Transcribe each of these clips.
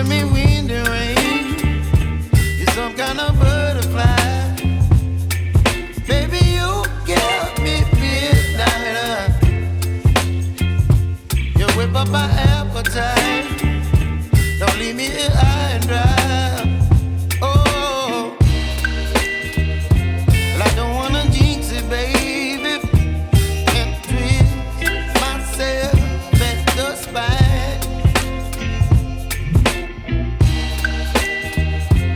giving me wind and rain. You're some kind of butterfly. Baby, you give me midnight. You whip up my appetite. Don't leave me here high and dry. Oh, well, I don't wanna jinx it, baby. Can't twist myself at the spine.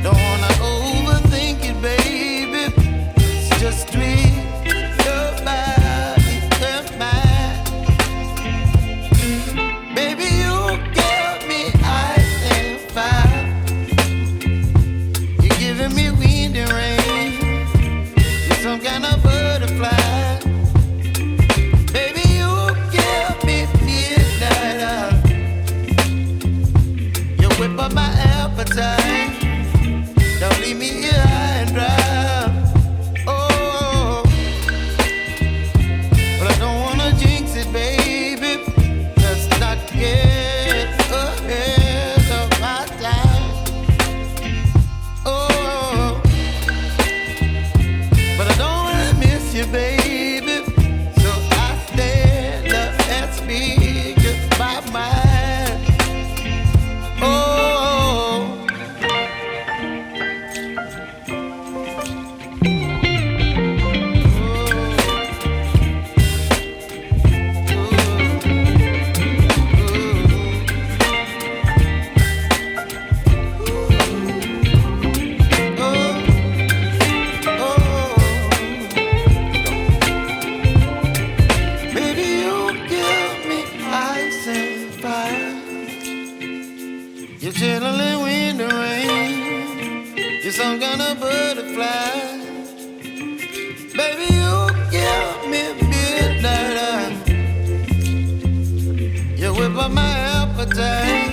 Don't wanna overthink it, baby. It's just twist your body and mine. Baby, you give me ice and fire. You're giving me wind and rain. You're some kind of butterfly. Baby, you give me midnight. You whip up my appetite. Don't leave me here high and dry. Oh, but I don't wanna jinx it, baby. Let's not get ahead of my time. Oh, but I don't wanna miss you, baby. So I stand up and speak my mind. Oh. Baby, you give me ice and fire. You're chilling wind and rain. You're some kind of butterfly. Baby, you give me midnight. You whip up my appetite.